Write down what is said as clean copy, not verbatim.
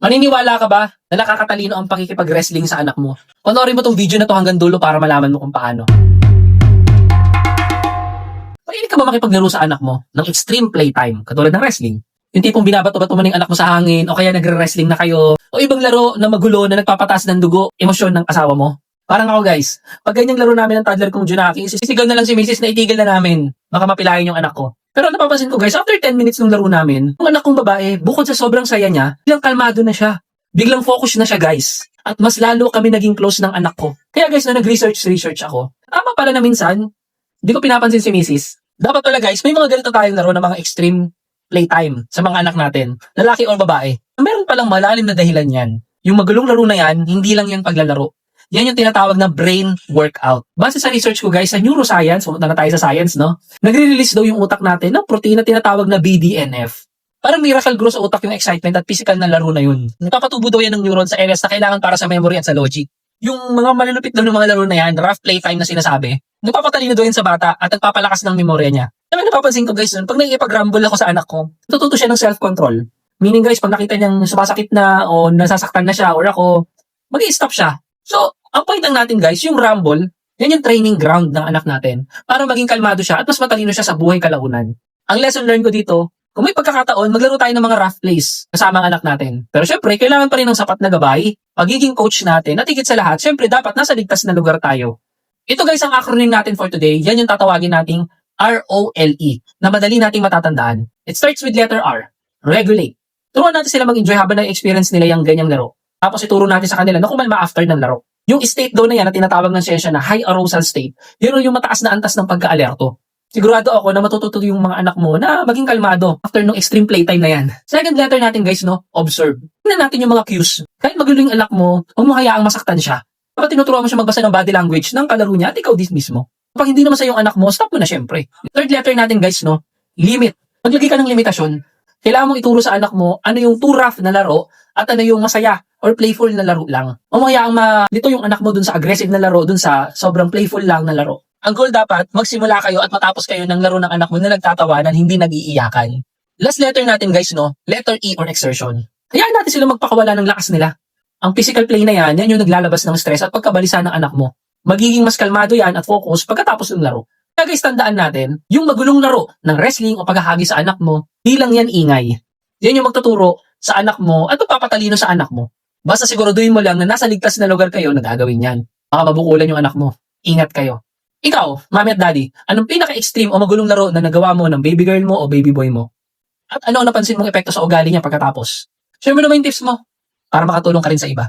Maniniwala ka ba na nakakatalino ang pakikipag-wrestling sa anak mo? Panoorin mo tong video na to hanggang dulo para malaman mo kung paano. Mahilig ka ba makipaglaro sa anak mo ng extreme playtime katulad ng wrestling? Yung tipong binabato-bato mo ng anak mo sa hangin o kaya nagre-wrestling na kayo o ibang laro na magulo na nagpapataas ng dugo, emosyon ng asawa mo? Parang ako guys, pag ganyang laro namin ng toddler kong Junaki, sisigaw na lang si Mrs. na itigil na namin. Baka mapilayan yung anak ko. Pero napapansin ko guys, after 10 minutes ng laro namin, yung anak kong babae, bukod sa sobrang saya niya, biglang kalmado na siya. Biglang focus na siya guys. At mas lalo kami naging close ng anak ko. Kaya guys, na nag-research ako, tama pala na minsan, di ko pinapansin si Mrs. Dapat pala guys, may mga ganito tayong laro na mga extreme playtime sa mga anak natin, lalaki o babae. Meron palang malalim na dahilan yan. Yung magulong laro na yan, hindi lang yan paglalaro. Yan yung tinatawag na brain workout. Base sa research ko guys, sa neuroscience, pumunta na tayo sa science, no? Nagre-release daw yung utak natin ng protein na tinatawag na BDNF. Parang miracle grow sa utak yung excitement at physical na laro na yun. Nagpapatubo daw yan ng neuron sa areas na kailangan para sa memory at sa logic. Yung mga malulupit daw ng mga laro na yan, rough playtime na sinasabi, nagpapatalino daw yan sa bata at nagpapalakas ng memorya niya. Kaya napapansin ko guys, pag nakikipag-rumble ako sa anak ko, natututo siya ng self-control. Meaning guys, pag nakita niyang sumasakit na o nasasaktan na siya or ako, mag-i-stop siya. So, ang point lang natin guys, yung rumble, yan yung training ground ng anak natin para maging kalmado siya at mas matalino siya sa buhay kalaunan. Ang lesson learned ko dito, kung may pagkakataon, maglaro tayo ng mga rough plays kasama ang anak natin. Pero syempre, kailangan pa rin ng sapat na gabay, pagiging coach natin, at higit sa lahat, syempre dapat nasa ligtas na lugar tayo. Ito guys ang acronym natin for today, yan yung tatawagin nating ROLE, na madali nating matatandaan. It starts with letter R, regulate. Turuan natin sila mag-enjoy habang na-experience nila yung ganyang laro. Tapos ituro natin sa kanila na kumalma after ng laro. Yung state daw na yan na tinatawag ng siyensya na high arousal state, yun yung mataas na antas ng pagka-alerto. Sigurado ako na matututo yung mga anak mo na maging kalmado after ng extreme playtime na yan. Second letter natin guys, no? Observe. Tingnan natin yung mga cues. Kahit magulo yung anak mo, huwag mo hayaang masaktan siya. Kapag tinuturuan mo siya magbasa ng body language ng kalaro niya at ikaw din mismo. Kapag hindi naman sa yung anak mo, stop mo na syempre. Third letter natin guys, no? Limit. Maglagay ka ng limitasyon. Kailangan mong ituro sa anak mo ano yung too rough na laro at ano yung masaya or playful na laro lang. O hayaang malito yung anak mo dun sa aggressive na laro, dun sa sobrang playful lang na laro. Ang goal dapat, magsimula kayo at matapos kayo ng laro ng anak mo na nagtatawanan, hindi nag-iiyakan. Last letter natin guys, no? Letter E or exertion. Hayaan natin sila magpakawala ng lakas nila. Ang physical play na yan yung naglalabas ng stress at pagkabalisa ng anak mo. Magiging mas kalmado yan at focus pagkatapos ng laro. Kaya guys, tandaan natin, yung magulong laro ng wrestling o paghahagi sa anak mo, di lang yan ingay. Yan yung magtuturo sa anak mo at magpapatalino sa anak mo. Basta siguraduhin mo lang na nasa ligtas na lugar kayo na gagawin yan. Baka mabukulan yung anak mo. Ingat kayo. Ikaw, mami at daddy, anong pinaka-extreme o magulong laro na nagawa mo ng baby girl mo o baby boy mo? At ano ang napansin mong epekto sa ugali niya pagkatapos? Share mo naman yung tips mo para makatulong ka rin sa iba.